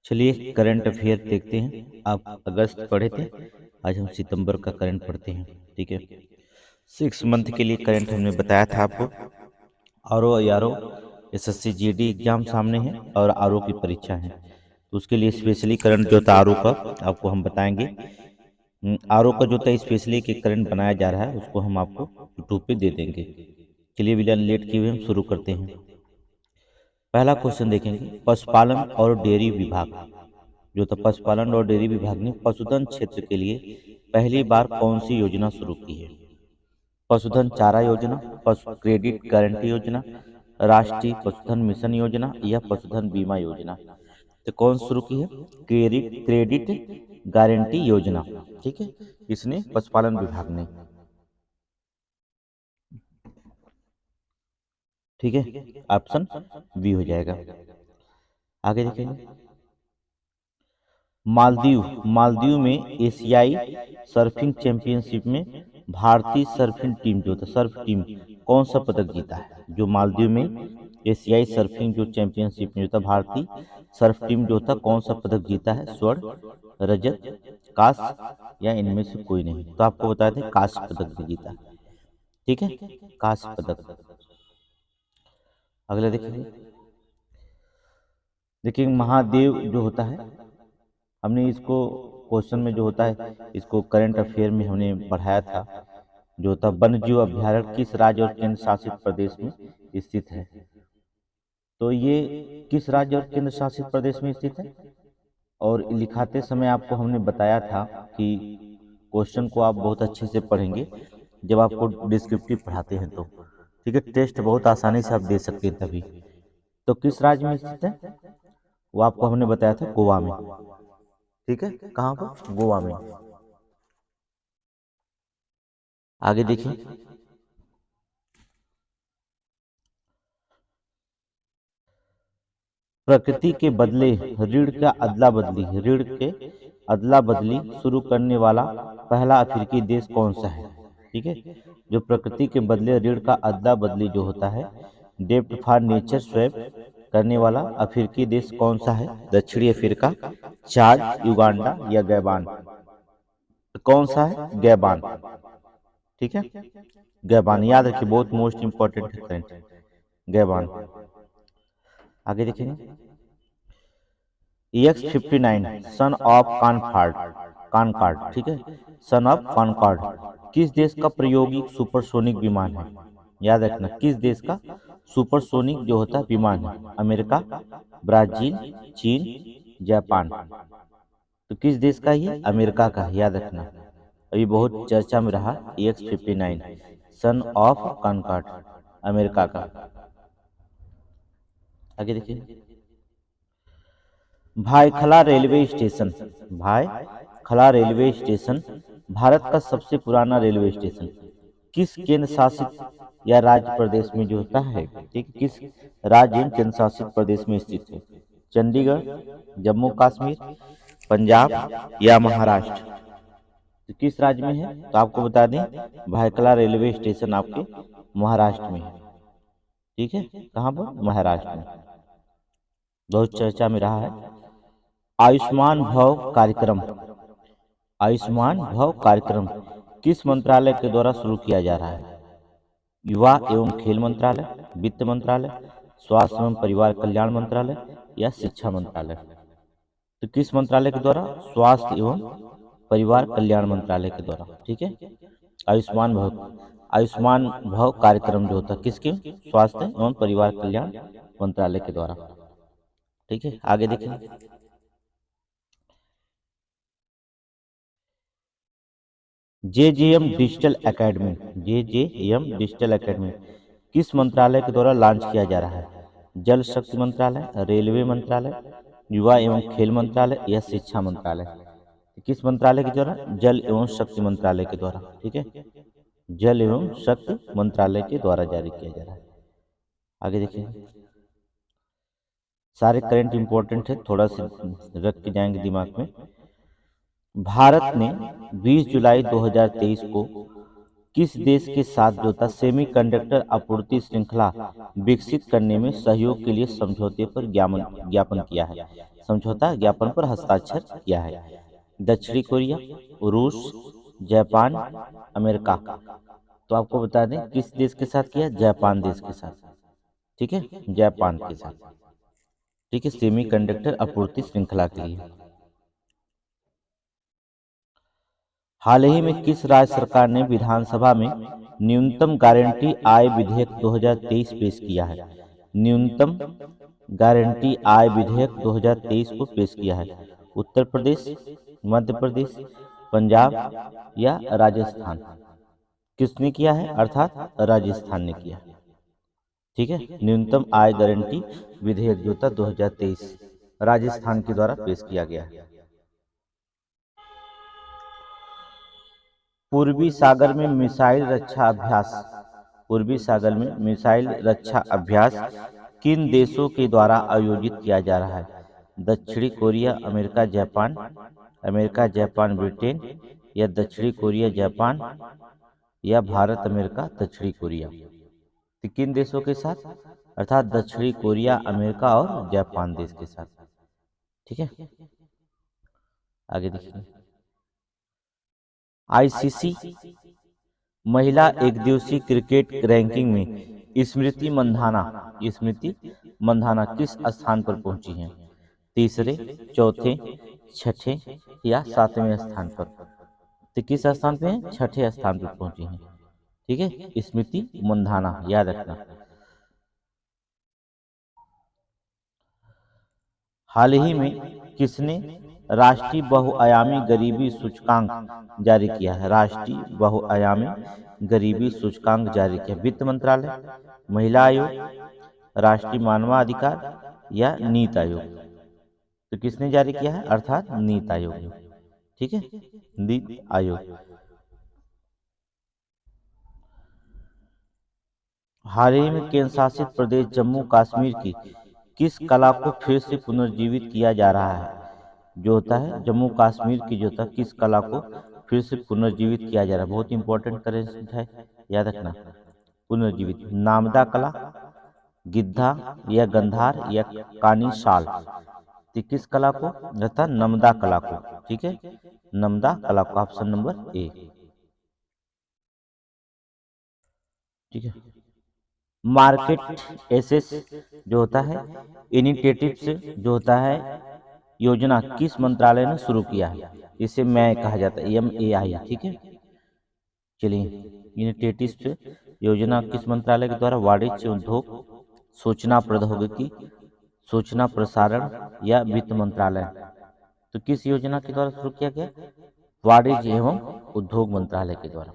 चलिए current affair देखते हैं। आप अगस्त पढ़े थे, आज हम सितंबर का करंट पढ़ते हैं। ठीक है, 6 मंथ के लिए करंट हमने बताया था आपको। R O SSC GD exam सामने है और आर की परीक्षा है, तो उसके लिए स्पेशली करंट जो था आर का आपको हम बताएंगे। आर का जो था स्पेशली एक करंट बनाया जा रहा है, उसको हम आपको यूट्यूब पे दे देंगे। चलिए बिना लेट किए हुए हम शुरू करते हैं। पहला क्वेश्चन देखेंगे, पशुपालन और डेयरी विभाग जो था, पशुपालन और डेयरी विभाग ने पशुधन क्षेत्र के लिए पहली बार कौन सी योजना शुरू की है? पशुधन चारा योजना, पशु क्रेडिट गारंटी योजना, राष्ट्रीय पशुधन मिशन योजना या पशुधन बीमा योजना। तो कौन शुरू की है? क्रेडिट गारंटी योजना। ठीक है, इसने पशुपालन विभाग ने। ठीक है, ऑप्शन बी हो जाएगा। आगे देखेंगे, मालदीव में एशियाई सर्फिंग चैंपियनशिप में भारतीय सर्फिंग टीम जो था, सर्फ टीम कौन सा पदक जीता है? जो मालदीव में एशियाई सर्फिंग जो चैंपियनशिप में जो था, भारतीय सर्फ टीम जो था कौन सा पदक जीता है? स्वर्ण, रजत, कांस्य या इनमें से कोई नहीं? तो आपको बता दें कांस्य पदक भी जीता है। ठीक है, कांस्य पदक। अगला देखिए महादेव जो होता है, हमने इसको क्वेश्चन में जो होता है, इसको करंट अफेयर में हमने पढ़ाया था। जो होता वन्य जीव अभ्यारण्य किस राज्य और केंद्र शासित प्रदेश में स्थित है? तो ये किस राज्य और केंद्र शासित प्रदेश में स्थित है? और लिखाते समय आपको हमने बताया था कि क्वेश्चन को आप बहुत अच्छे से पढ़ेंगे जब आपको डिस्क्रिप्टिव पढ़ाते हैं तो। ठीक है, टेस्ट बहुत आसानी से आप दे सकते हैं तभी। तो किस राज्य में स्थित है? वो आपको हमने बताया था गोवा में। ठीक है, कहाँ पर? गोवा में। आगे देखिए, प्रकृति के बदले ऋण का अदला बदली शुरू करने वाला पहला अफ्रीकी देश कौन सा है? ठीक है, जो प्रकृति के बदले ऋण का अदला बदली जो होता है, डेब्ट फॉर नेचर स्वैप करने वाला अफ्रीकी देश कौन सा है? दक्षिणी अफ्रीका, चाद, युगांडा या गैबान? कौन सा है? गैबान। ठीक है, गैबान याद रखिए, बहुत मोस्ट इंपॉर्टेंट है करंट, गैबान। आगे देखेंगे, EX-59 सन ऑफ कॉनकॉर्ड। ठीक है, सन ऑफ कॉनकॉर्ड किस देश का प्रायोगिक सुपरसोनिक विमान है? याद रखना, किस देश का सुपरसोनिक जो होता है विमान है? अमेरिका, ब्राजील, चीन, जापान? तो किस देश का? ये अमेरिका का, याद रखना। अभी बहुत चर्चा में रहा EX-59 son of concord, America का। आगे देखिए, भायखला रेलवे स्टेशन भारत का सबसे पुराना रेलवे स्टेशन किस केंद्र शासित या राज्य प्रदेश में जो होता है? ठीक, किस राज्य एवं केंद्र शासित प्रदेश में स्थित है? चंडीगढ़, जम्मू कश्मीर, पंजाब या महाराष्ट्र? तो किस राज्य में है? तो आपको बता दें भायखला रेलवे स्टेशन आपके महाराष्ट्र में है। ठीक है, कहाँ पर? महाराष्ट्र में। बहुत चर्चा में रहा है। आयुष्मान भव कार्यक्रम किस मंत्रालय के द्वारा शुरू किया जा रहा है? युवा एवं खेल मंत्रालय, वित्त मंत्रालय, स्वास्थ्य एवं परिवार कल्याण मंत्रालय या शिक्षा मंत्रालय? तो किस मंत्रालय के द्वारा? स्वास्थ्य एवं परिवार कल्याण मंत्रालय के द्वारा। ठीक है, आयुष्मान भव कार्यक्रम जो होता है किसके? स्वास्थ्य एवं परिवार कल्याण मंत्रालय के द्वारा। ठीक है, आगे देखें, जेजेएम डिजिटल एकेडमी किस मंत्रालय के द्वारा लॉन्च किया जा रहा है? जल शक्ति मंत्रालय, रेलवे मंत्रालय, युवा एवं खेल मंत्रालय या शिक्षा मंत्रालय? किस मंत्रालय के द्वारा? जल एवं शक्ति मंत्रालय के द्वारा। ठीक है, जल एवं शक्ति मंत्रालय के द्वारा जारी किया जा रहा है। आगे देखिए, सारे करंट इंपॉर्टेंट है, थोड़ा सा रख के जाएंगे दिमाग में। भारत ने 20 जुलाई 2023 को किस देश के साथ जो था सेमीकंडक्टर आपूर्ति श्रृंखला विकसित करने में सहयोग के लिए समझौते पर ज्ञापन किया है? समझौता ज्ञापन पर हस्ताक्षर किया है? दक्षिणी कोरिया, रूस, जापान, अमेरिका। तो आपको बता दें किस देश के साथ किया? जापान देश के साथ। ठीक है, जापान के साथ। ठीक है, सेमीकंडक्टर आपूर्ति श्रृंखला के लिए। हाल ही में किस राज्य सरकार ने विधानसभा में न्यूनतम गारंटी आय विधेयक 2023 पेश किया है? न्यूनतम गारंटी आय विधेयक 2023 को पेश किया है? उत्तर प्रदेश, मध्य प्रदेश, पंजाब या राजस्थान? किसने किया है? अर्थात राजस्थान ने किया। ठीक है, न्यूनतम आय गारंटी विधेयक जो था 2023 राजस्थान के द्वारा पेश किया गया है। पूर्वी सागर में मिसाइल रक्षा अभ्यास, पूर्वी सागर में मिसाइल रक्षा अभ्यास किन देशों के द्वारा आयोजित किया जा रहा है? दक्षिणी Korea, America, Japan, America, Japan, Britain या दक्षिणी कोरिया, जापान या भारत, अमेरिका, दक्षिणी कोरिया? तो किन देशों के साथ? अर्थात दक्षिणी कोरिया, अमेरिका और जापान देश के साथ। ठीक है, आगे देखिए। आईसीसी महिला एक दिवसीय क्रिकेट रैंकिंग में स्मृति मंधाना किस स्थान पर पहुंची हैं? तीसरे, चौथे, छठे या सातवें स्थान पर? तो किस स्थान पे हैं? छठे स्थान पर पहुंची हैं। ठीक है, स्मृति मंधाना, याद रखना। हाल ही में किसने राष्ट्रीय बहुआयामी गरीबी सूचकांक जारी किया है? राष्ट्रीय बहुआयामी गरीबी सूचकांक जारी किया? वित्त मंत्रालय, महिला आयोग, राष्ट्रीय मानवाधिकार या नीति आयोग? तो किसने जारी किया है? अर्थात नीति आयोग ने। ठीक है, नीति आयोग। हाल ही में केंद्र शासित प्रदेश जम्मू कश्मीर की किस कला को फिर से पुनर्जीवित किया जा रहा है? जो होता है जम्मू कश्मीर की जो था किस कला को फिर से पुनर्जीवित किया जा रहा है? बहुत इंपॉर्टेंट करेंट है, याद रखना। पुनर्जीवित, नामदा कला, गिद्धा या गंधार या कानी शाल? तो किस कला को? रहता नमदा कला को। ठीक है, नमदा कला को, ऑप्शन नंबर ए। ठीक है, मार्केट एसेस जो होता है, इनिशिएटिव्स जो होता है, योजना किस मंत्रालय ने शुरू किया है? इसे मैं कहा जाता है, MAI। ठीक है, चलिए, इनिशिएटिव्स योजना किस मंत्रालय के द्वारा? वाणिज्य, उद्योग, सूचना प्रौद्योगिकी, सूचना प्रसारण या वित्त मंत्रालय? तो किस योजना के द्वारा शुरू किया गया? वाणिज्य एवं उद्योग मंत्रालय के द्वारा।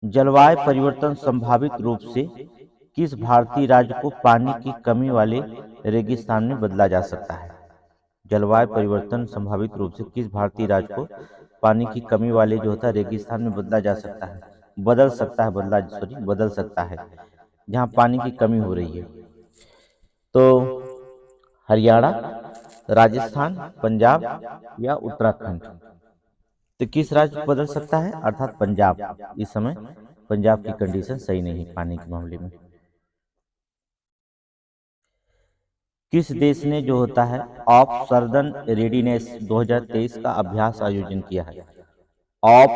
जलवायु परिवर्तन संभावित रूप से किस भारतीय राज्य को पानी की कमी वाले रेगिस्तान में बदला जा सकता है? जलवायु परिवर्तन संभावित रूप से किस भारतीय राज्य को पानी की कमी वाले जो होता है रेगिस्तान में बदला जा सकता है? बदल सकता है, जहां पानी की कमी हो रही है। तो हरियाणा, राजस्थान, पंजाब या उत्तराखंड? तो किस राज्य को बदल सकता है? अर्थात पंजाब। इस समय पंजाब की कंडीशन सही नहीं है पानी के मामले में। किस देश ने जो होता है ऑफ सदर्न रेडीनेस 2023 का अभ्यास आयोजन किया है? ऑफ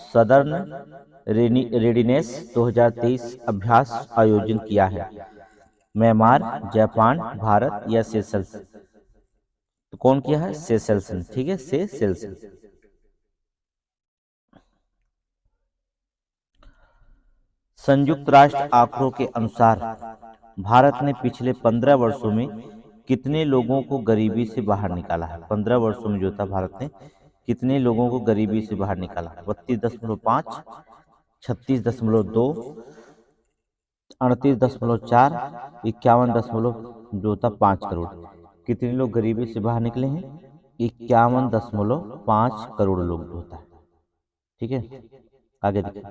सदर्न रेडीनेस 2023 अभ्यास आयोजन किया है? म्यांमार, जापान, भारत या सेशल्स? तो कौन किया है? सेशल्स। ठीक है, सेशल्स। संयुक्त राष्ट्र आंकड़ों के अनुसार भारत ने पिछले 15 वर्षों में कितने लोगों को गरीबी से बाहर निकाला है? 15 वर्षों में जो था भारत ने कितने लोगों को गरीबी से बाहर निकाला? 32.5, 36.2, 38.4, 51.5 करोड़? कितने लोग गरीबी से बाहर निकले हैं? 51.5 करोड़ लोग जो होता है। ठीक है, आगे देखिए।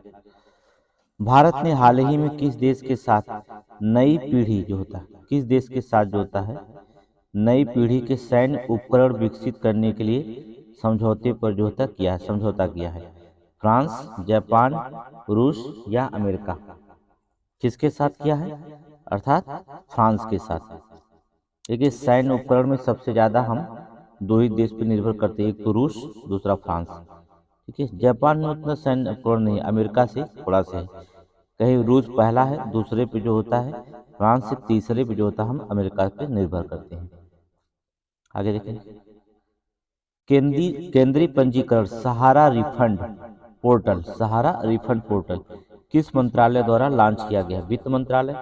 भारत ने हाल ही में किस देश के साथ नई पीढ़ी जो होता है, किस देश के साथ जो होता है नई पीढ़ी के सैन्य उपकरण विकसित करने के लिए समझौते पर जो होता समझौता किया है? फ्रांस, जापान, रूस या अमेरिका? किसके साथ किया है? अर्थात फ्रांस के साथ। देखिए सैन्य उपकरण में सबसे ज्यादा हम दो ही देश पर निर्भर करते हैं, एक तो रूस, दूसरा फ्रांस। ठीक है, जापान में उतना सैन्य उपकरण नहीं, अमेरिका से थोड़ा से है। कहीं रूस पहला है, दूसरे पे जो होता है फ्रांस से, तीसरे पे जो होता है हम अमेरिका पे निर्भर करते हैं। आगे देखें, केंद्रीय पंजीकरण सहारा रिफंड पोर्टल, सहारा रिफंड पोर्टल किस मंत्रालय द्वारा लॉन्च किया गया? वित्त मंत्रालय,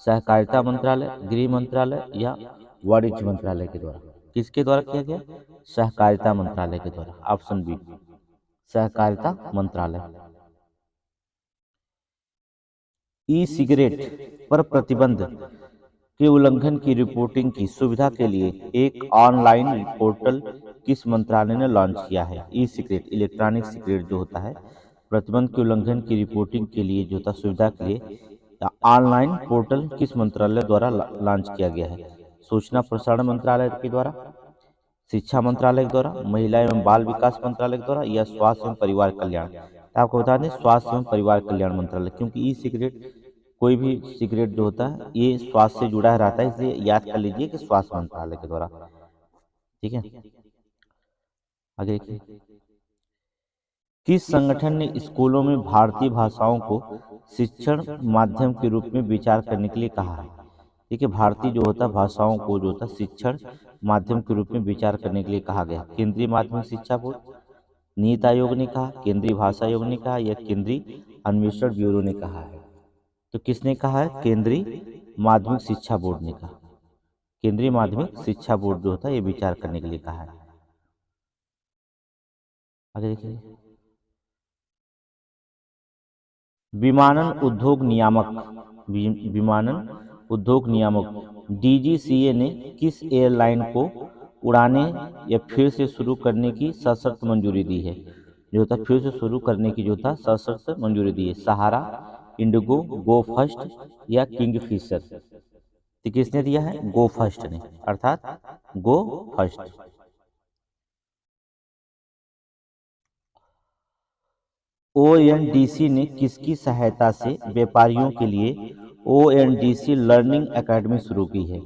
सहकारिता मंत्रालय, गृह मंत्रालय या वाणिज्य मंत्रालय के द्वारा? किसके द्वारा किया गया? सहकारिता मंत्रालय के द्वारा। ऑप्शन बी, सहकारिता मंत्रालय। ई सिगरेट पर प्रतिबंध के उल्लंघन की रिपोर्टिंग की सुविधा के लिए एक ऑनलाइन पोर्टल किस मंत्रालय ने लॉन्च किया है? ई सिगरेट, इलेक्ट्रॉनिक सिगरेट जो होता है, प्रतिबंध के उल्लंघन की रिपोर्टिंग के लिए जो होता सुविधा के लिए ऑनलाइन पोर्टल किस मंत्रालय द्वारा लॉन्च किया गया है? सूचना प्रसारण मंत्रालय के द्वारा, शिक्षा मंत्रालय के द्वारा, महिला एवं बाल विकास मंत्रालय के द्वारा या स्वास्थ्य एवं परिवार कल्याण? तो आपको बता दें स्वास्थ्य एवं परिवार कल्याण मंत्रालय, क्योंकि ई सिगरेट कोई भी सिगरेट जो होता है ये स्वास्थ्य से जुड़ा रहता है, इसलिए याद कर लीजिए कि स्वास्थ्य मंत्रालय के द्वारा। ठीक है, आगे देखिए, किस संगठन ने स्कूलों में भारतीय भाषाओं को शिक्षण माध्यम के रूप में विचार करने के लिए कहा है? ठीक है, भारतीय जो होता है भाषाओं को जो होता है शिक्षण माध्यम के रूप में विचार करने के लिए कहा गया। केंद्रीय माध्यमिक शिक्षा बोर्ड, नीति आयोग ने कहा, केंद्रीय भाषा आयोग ने कहा या केंद्रीय अन्वेषण ब्यूरो ने कहा है? तो किसने कहा है? केंद्रीय माध्यमिक शिक्षा बोर्ड ने कहा। केंद्रीय माध्यमिक शिक्षा बोर्ड जो होता है ये विचार करने के लिए कहा है। आगे देखिए, विमानन उद्योग नियामक, विमानन उद्योग नियामक डीजीसीए ने किस एयरलाइन को उड़ाने या फिर से शुरू करने की सशर्त मंजूरी दी है? जो था फिर से शुरू करने की जो था सशर्त मंजूरी दी है। सहारा, इंडिगो, गो फर्स्ट या किंगफिशर? तो किसने दिया है? गो फर्स्ट ने, अर्थात गो फर्स्ट। ओएनडीसी ने किसकी सहायता से व्यापारियों के लिए ओएनडीसी लर्निंग एकेडमी शुरू की है?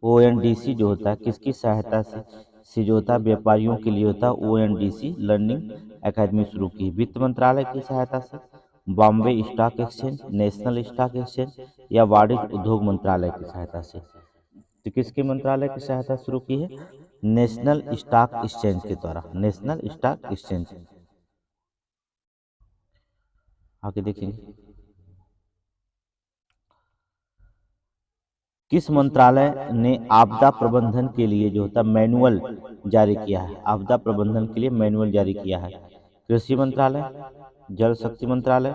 ओएनडीसी जो होता है किसकी सहायता से जो होता है व्यापारियों के लिए होता है ओएनडीसी लर्निंग एकेडमी शुरू की? वित्त मंत्रालय की सहायता से, Bombay stock exchange, national stock exchange या वाणिज्य उद्योग मंत्रालय की सहायता से? तो किसके मंत्रालय की सहायता शुरू की है? नेशनल स्टॉक एक्सचेंज के द्वारा, नेशनल स्टॉक एक्सचेंज। आगे देखेंगे, किस मंत्रालय ने आपदा प्रबंधन के लिए जो होता मैनुअल जारी किया है? आपदा प्रबंधन के लिए मैनुअल जारी किया है। कृषि मंत्रालय, जल शक्ति मंत्रालय,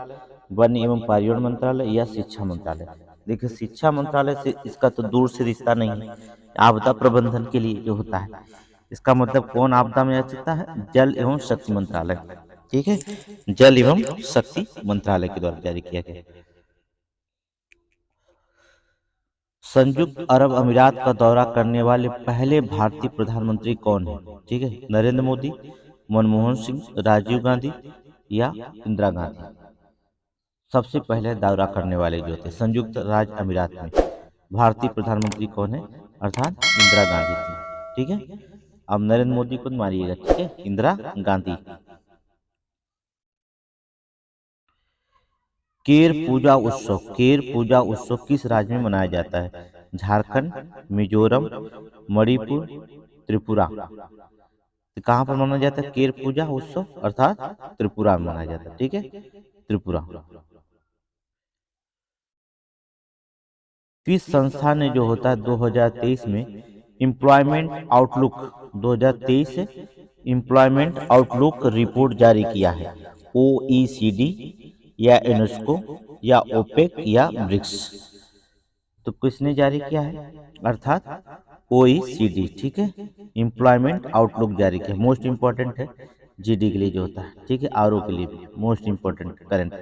वन एवं पर्यावरण मंत्रालय या शिक्षा मंत्रालय? देखिए शिक्षा मंत्रालय से इसका तो दूर से रिश्ता नहीं है। आपदा प्रबंधन के लिए जो होता है इसका मतलब कौन आपदा में आ सकता है? जल एवं शक्ति मंत्रालय। ठीक है, जल एवं शक्ति मंत्रालय के द्वारा जारी किया गया। संयुक्त अरब अमीरात का दौरा करने वाले पहले भारतीय प्रधानमंत्री कौन है? ठीक है, नरेंद्र मोदी, मनमोहन सिंह, राजीव गांधी या इंदिरा गांधी? सबसे पहले दौरा करने वाले जो थे संयुक्त राज्य अमीरात में भारतीय प्रधानमंत्री कौन है? अर्थात इंदिरा गांधी थी। ठीक है, अब नरेंद्र मोदी को मारिएगा। ठीक है, इंदिरा गांधी। केर पूजा उत्सव, केर पूजा उत्सव किस राज्य में मनाया जाता है? झारखंड, मिजोरम, मणिपुर, त्रिपुरा? तो कहाँ पर मनाया जाता है केर पूजा उत्सव? अर्थात त्रिपुरा में मनाया जाता है। ठीक है, त्रिपुरा। किस संस्था ने जो होता है 2023 में employment outlook 2023 employment outlook report जारी किया है? ओईसीडी या यूनेस्को या ओपेक या ब्रिक्स? तो किसने जारी किया है? अर्थात ओईसीडी। ठीक है, एम्प्लॉयमेंट आउटलुक जारी किया, मोस्ट इंपॉर्टेंट है जीडी के लिए जो होता है। ठीक है, आरओ के लिए भी मोस्ट इंपॉर्टेंट करंट।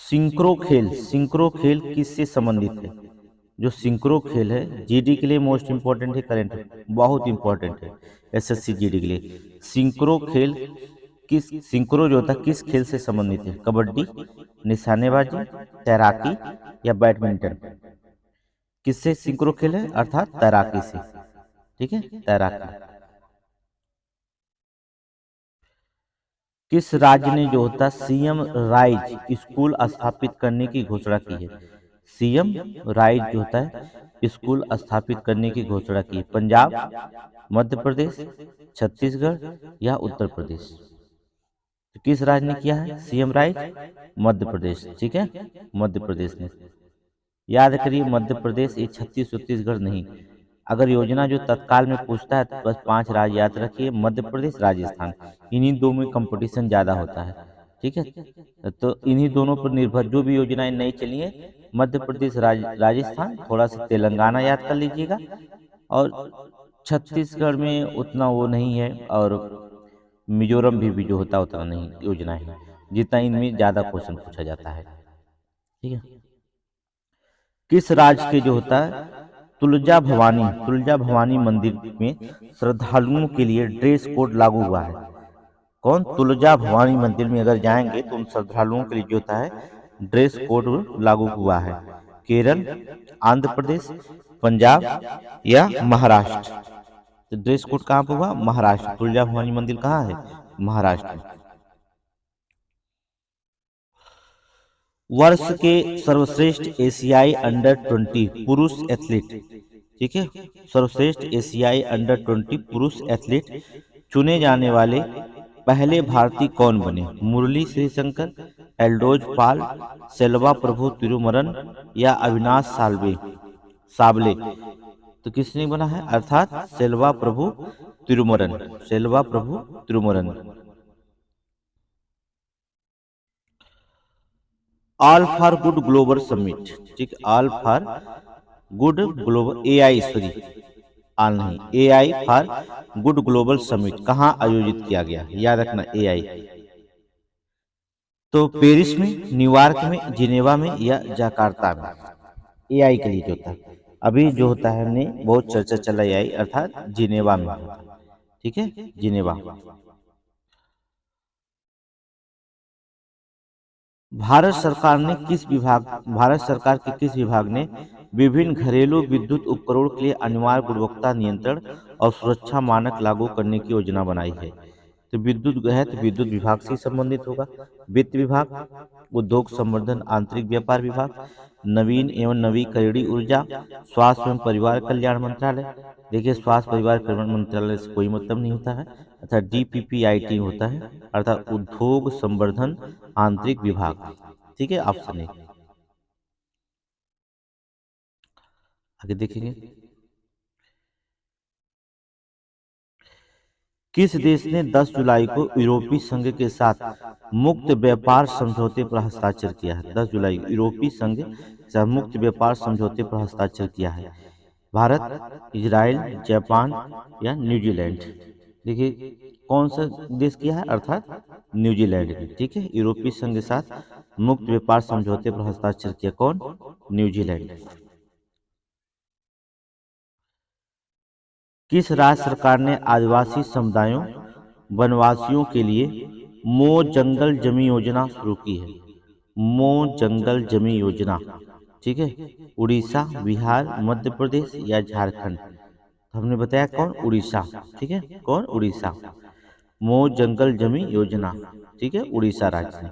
सिंक्रो खेल, सिंक्रो खेल किससे संबंधित है? जो सिंक्रो खेल है जीडी के लिए मोस्ट इंपॉर्टेंट है, करंट बहुत इंपॉर्टेंट है एसएससी जीडी के लिए। सिंक्रो खेल किस सिंक्रो जो होता है किस खेल से संबंधित है? कबड्डी, निशानेबाजी, तैराकी या बैडमिंटन? किससे सिंक्रो खेल है? अर्थात तैराकी से। ठीक है, तैराकी। किस राज्य ने जो होता है सीएम राइज स्कूल स्थापित करने की घोषणा की है? सीएम राइज जो होता है स्कूल स्थापित करने की घोषणा की है? पंजाब, मध्य प्रदेश, छत्तीसगढ़ या उत्तर प्रदेश? तो किस राज्य ने किया है सीएम राइज? मध्य प्रदेश। ठीक है, मध्य प्रदेश ने। याद करिए मध्य प्रदेश, ये छत्तीसगढ़ नहीं। अगर योजना जो तत्काल में पूछता है तो बस 5 राज्य याद रखिए, मध्य प्रदेश, राजस्थान। इन्हीं दो में कंपटीशन ज्यादा होता है। ठीक है, तो इन्हीं दोनों पर निर्भर जो भी योजनाएं नई चली है, मध्य प्रदेश, राजस्थान, थोड़ा सा तेलंगाना याद कर लीजिएगा, और छत्तीसगढ़ में उतना वो नहीं है, और मिजोरम भी जो होता है उतना नहीं योजनाएं है, जितना इनमें ज्यादा क्वेश्चन पूछा जाता है। ठीक है, किस राज्य के जो होता है तुलजा भवानी मंदिर में श्रद्धालुओं के लिए ड्रेस कोड लागू हुआ है? कौन? तुलजा भवानी मंदिर में अगर जाएंगे तो उन श्रद्धालुओं के लिए जो होता है ड्रेस कोड लागू हुआ है? केरल, आंध्र प्रदेश, पंजाब या महाराष्ट्र? तो ड्रेस कोड कहाँ पर हुआ? महाराष्ट्र। तुलजा भवानी मंदिर कहाँ है? महाराष्ट्र में। वर्ष के सर्वश्रेष्ठ एशियाई अंडर 20 पुरुष एथलीट, ठीक है, सर्वश्रेष्ठ एशियाई अंडर 20 पुरुष एथलीट चुने जाने वाले पहले भारतीय कौन बने? मुरली श्रीशंकर, एल्डोज पाल, सेल्वा प्रभु तिरुमरन या अविनाश साबले? तो किसने बना है? अर्थात Selva Prabhu Thirumaran, Selva Prabhu Thirumaran. All for good global summit, ठीक, all for good global AI, sorry all नहीं, AI for good global summit कहाँ आयोजित किया गया? याद रखना एआई। तो पेरिस में, न्यूयॉर्क में, जिनेवा में या जकार्ता में? एआई के लिए जो होता है अभी जो होता है हमने बहुत चर्चा चला एआई, अर्थात जिनेवा में होता है। ठीक है, जिनेवा। भारत सरकार के किस विभाग ने विभिन्न घरेलू विद्युत उपकरणों के लिए अनिवार्य गुणवत्ता नियंत्रण और सुरक्षा मानक लागू करने की योजना बनाई है? तो विद्युत है तो विद्युत विभाग से संबंधित होगा। वित्त विभाग, उद्योग संवर्धन आंतरिक व्यापार विभाग, नवीन एवं नवीकरणीय ऊर्जा, स्वास्थ्य एवं परिवार कल्याण मंत्रालय। देखिए स्वास्थ्य परिवार कल्याण मंत्रालय से कोई मतलब नहीं होता है, अर्थात डीपीपीआईटी होता है, अर्थात उद्योग संवर्धन आंतरिक विभाग। ठीक है, ऑप्शन ए। आगे देखेंगे, किस देश ने 10 जुलाई को यूरोपीय संघ के साथ मुक्त व्यापार समझौते पर हस्ताक्षर किया है? 10 जुलाई यूरोपीय संघ के साथ मुक्त व्यापार समझौते पर हस्ताक्षर किया है? भारत, इजराइल, जापान या न्यूजीलैंड? देखिए कौन सा देश किया है? अर्थात न्यूजीलैंड ने। ठीक है, यूरोपीय संघ के साथ मुक्त व्यापार समझौते पर हस्ताक्षर किया कौन? न्यूजीलैंड। किस राज्य सरकार ने आदिवासी समुदायों वनवासियों के लिए मो जंगल जमी योजना शुरू की है? मो जंगल जमी योजना, ठीक है, उड़ीसा, बिहार, मध्य प्रदेश या झारखंड? तो हमने बताया कौन? उड़ीसा। ठीक है, कौन? उड़ीसा। मो जंगल जमी योजना, ठीक है, उड़ीसा राज्य ने।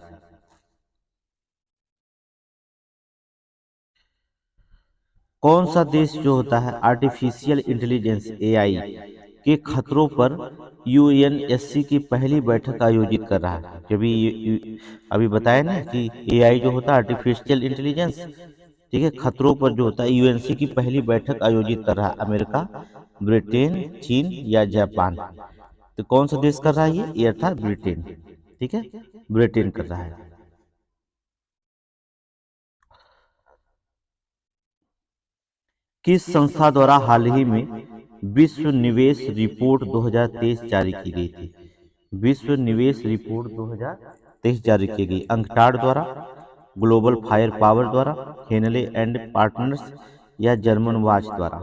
कौन सा देश जो होता है आर्टिफिशियल इंटेलिजेंस एआई के खतरों पर यूएनएससी की पहली बैठक आयोजित कर रहा है? अभी बताया ना कि एआई जो होता है आर्टिफिशियल इंटेलिजेंस, ठीक है, खतरों पर जो होता है यूएनसी की पहली बैठक आयोजित कर रहा है? अमेरिका, ब्रिटेन, चीन या जापान? तो कौन सा देश कर रहा है ये अर्थात ब्रिटेन। ठीक है, ब्रिटेन कर रहा है। किस संस्था द्वारा हाल ही में विश्व निवेश रिपोर्ट 2023 जारी की गई थी? विश्व निवेश रिपोर्ट 2023 जारी की गई? अंकटाड द्वारा, ग्लोबल फायर पावर द्वारा, हेनले एंड पार्टनर्स या जर्मन वाच द्वारा?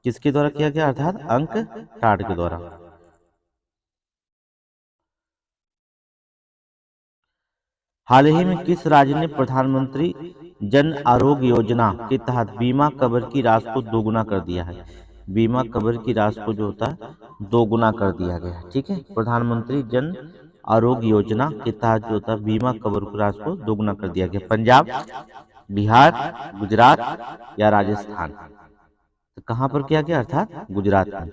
किसके द्वारा किया गया? अर्थात अंकटाड के द्वारा। हाल ही में किस राज्य ने प्रधानमंत्री जन आरोग्य योजना के तहत बीमा कवर की राशि को दोगुना कर दिया है? बीमा कवर की राशि को जो होता है दोगुना कर दिया गया है। ठीक है, प्रधानमंत्री जन आरोग्य योजना के तहत जो होता है बीमा कवर की राशि को दोगुना कर दिया गया। पंजाब, बिहार, गुजरात या राजस्थान? तो कहाँ पर किया गया, अर्थात गुजरात में।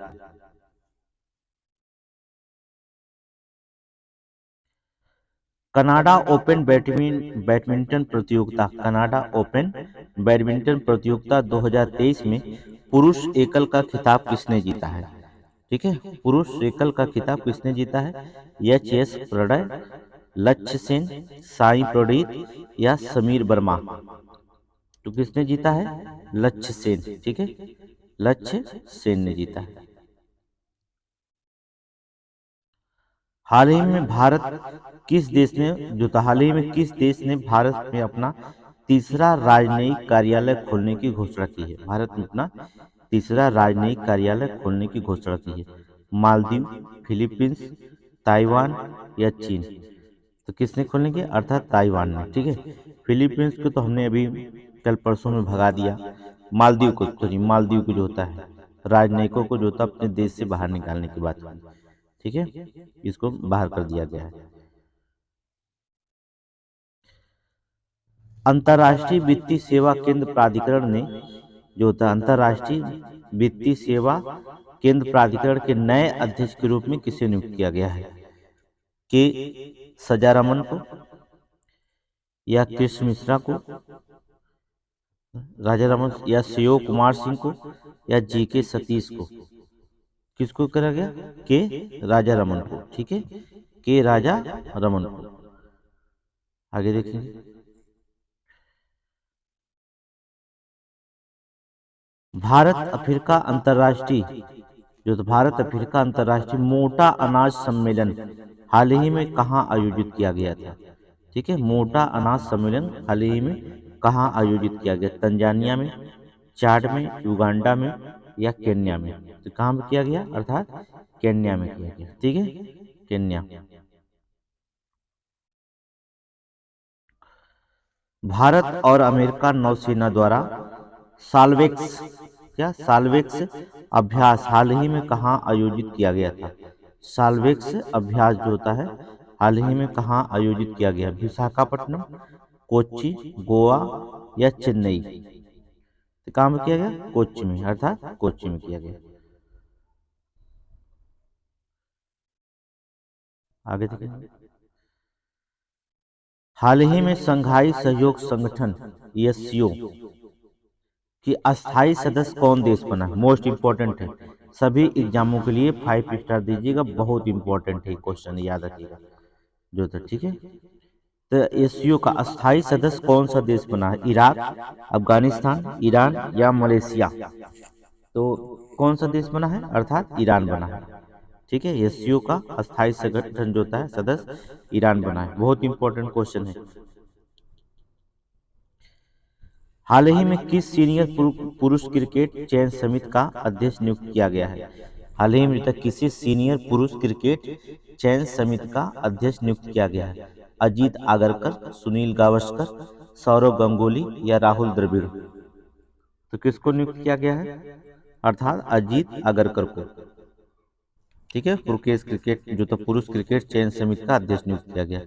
कनाडा ओपन बैडमिंटन प्रतियोगिता, कनाडा ओपन बैडमिंटन प्रतियोगिता 2023 में पुरुष एकल का खिताब किसने जीता है? ठीक है, पुरुष एकल का खिताब किसने जीता है? एच एस प्रणय, लक्ष्य सेन, साई प्रणीत या समीर वर्मा? तो किसने जीता है? लक्ष्य सेन। ठीक है, लक्ष्य सेन ने जीता है। हाल ही में भारत किस देश ने हाल ही में किस देश ने भारत में अपना तीसरा राजनयिक कार्यालय खोलने की घोषणा की है? भारत में अपना तीसरा राजनयिक कार्यालय खोलने की घोषणा की है। मालदीव, फिलीपींस, ताइवान या चीन? तो किसने खोलने की, अर्थात ताइवान ने। ठीक है, फिलीपींस को तो हमने अभी कल परसों में भगा दिया। मालदीव को, सॉरी, मालदीव को जो होता है राजनयिकों को जो होता है अपने देश से बाहर निकालने की बात हुई। ठीक है, इसको बाहर कर दिया गया है। अंतर्राष्ट्रीय वित्तीय सेवा केंद्र प्राधिकरण ने जो होता है अंतर्राष्ट्रीय वित्तीय सेवा केंद्र प्राधिकरण के नए अध्यक्ष के रूप में किसे नियुक्त किया गया है? के सजारमन को, या कृष्ण मिश्रा को, राजा रमन या शिव कुमार सिंह को, या जी के सतीश को? किसको करा गया? के राजा रमन को। ठीक है, के राजा रमन को। आगे देखेंगे। भारत अफ्रीका अंतर्राष्ट्रीय जो तो भारत अफ्रीका अंतर्राष्ट्रीय मोटा अनाज सम्मेलन हाल ही में कहाँ आयोजित किया गया था? ठीक है, मोटा अनाज सम्मेलन हाल ही में कहाँ आयोजित किया गया? तंजानिया में, चाड में, युगांडा में या केन्या में? तो कहाँ पे किया गया, अर्थात केन्या में किया गया। ठीक है, केन्या। भारत और अमेरिका नौसेना द्वारा साल्वेक्स, क्या साल्वेक्स अभ्यास हाल ही में कहाँ आयोजित किया गया था? साल्वेक्स अभ्यास जो होता है हाल ही में कहाँ आयोजित किया गया? विशाखापट्टनम, कोच्चि, गोवा या चेन्नई? तो कहाँ में किया गया? कोच्चि में, अर्थात कोच्चि में किया गया। आगे देखेंगे। हाल ही में संघाई सहयोग संगठन एससीओ कि अस्थाई सदस्य कौन देश बना? मोस्ट इंपॉर्टेंट है, सभी एग्जामों के लिए 5 स्टार दीजिएगा, बहुत इंपॉर्टेंट है क्वेश्चन, याद रखिएगा जो था। ठीक है, तो एससीओ का अस्थाई सदस्य कौन सा देश बना है? इराक, अफगानिस्तान, ईरान या मलेशिया? तो कौन सा देश बना है, अर्थात ईरान बना है। ठीक है, एससीओ का अस्थाई संगठन जो होता है सदस्य ईरान बना है, बहुत इंपॉर्टेंट क्वेश्चन है। हाल ही में किस सीनियर पुरुष क्रिकेट चयन समिति का अध्यक्ष नियुक्त किया गया है? हाल ही में तक किसी सीनियर पुरुष क्रिकेट चयन समिति का अध्यक्ष नियुक्त किया गया है? अजीत आगरकर, सुनील गावस्कर, सौरव गंगुली या राहुल द्रविड़? तो किसको नियुक्त किया गया है, अर्थात अजीत आगरकर को। ठीक है, पुरुष क्रिकेट जो तो पुरुष क्रिकेट चयन समिति का अध्यक्ष नियुक्त किया गया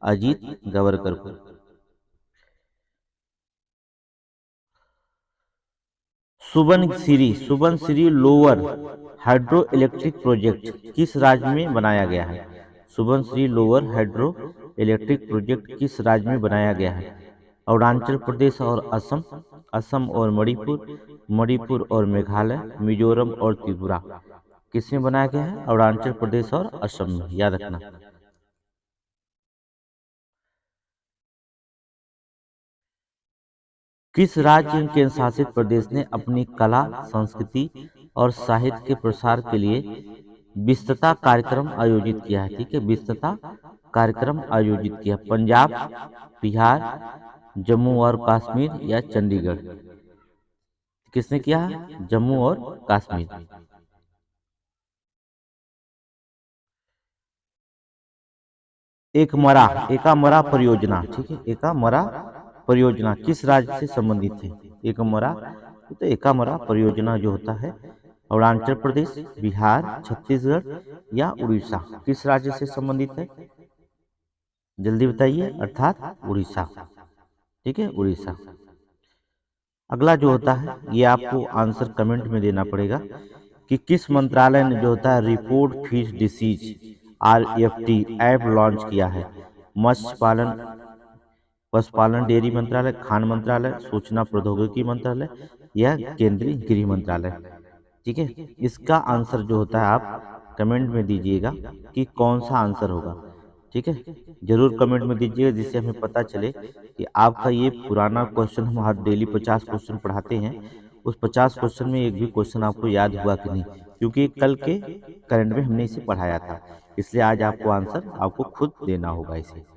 अजीत गावरकर को। Subansiri lower hydro electric project किस राज्य में बनाया गया है? Subansiri lower hydro electric project किस राज्य में बनाया गया है? अरुणाचल प्रदेश और असम, असम और मणिपुर, मणिपुर और मेघालय, मिजोरम और त्रिपुरा? किसमें बनाया गया है? अरुणाचल प्रदेश और असम में, याद रखना। किस राज्य एवं केंद्र शासित प्रदेश ने अपनी कला, संस्कृति और साहित्य के प्रसार के लिए विस्तृत कार्यक्रम आयोजित किया है? ठीक है, विस्तृत कार्यक्रम आयोजित किया। पंजाब, बिहार, जम्मू और कश्मीर या चंडीगढ़? किसने किया है? जम्मू और कश्मीर। एकामरा परियोजना, ठीक है, एकामरा परियोजना किस राज्य से संबंधित है? एकामरा, तो एकामरा परियोजना जो होता है अरुणाचल प्रदेश, बिहार, छत्तीसगढ़ या उड़ीसा, किस राज्य से संबंधित है? जल्दी बताइए, अर्थात उड़ीसा, ठीक है, उड़ीसा। अगला जो होता है ये आपको आंसर कमेंट में देना पड़ेगा कि किस मंत्रालय ने जो होता है report fish disease RFT app launch किया है? मत्स्य पालन, पशुपालन डेयरी मंत्रालय, खान मंत्रालय, सूचना प्रौद्योगिकी मंत्रालय या केंद्रीय गृह मंत्रालय, ठीक है। इसका आंसर जो होता है आप कमेंट में दीजिएगा कि कौन सा आंसर होगा, ठीक है। जरूर कमेंट में दीजिएगा जिससे हमें पता चले कि आपका ये पुराना क्वेश्चन, हम हर डेली 50 क्वेश्चन पढ़ाते हैं, उस 50 क्वेश्चन में एक भी क्वेश्चन आपको याद हुआ कि नहीं, क्योंकि कल के करंट में हमने इसे पढ़ाया था, इसलिए आज आपको आंसर आपको खुद देना होगा इसे।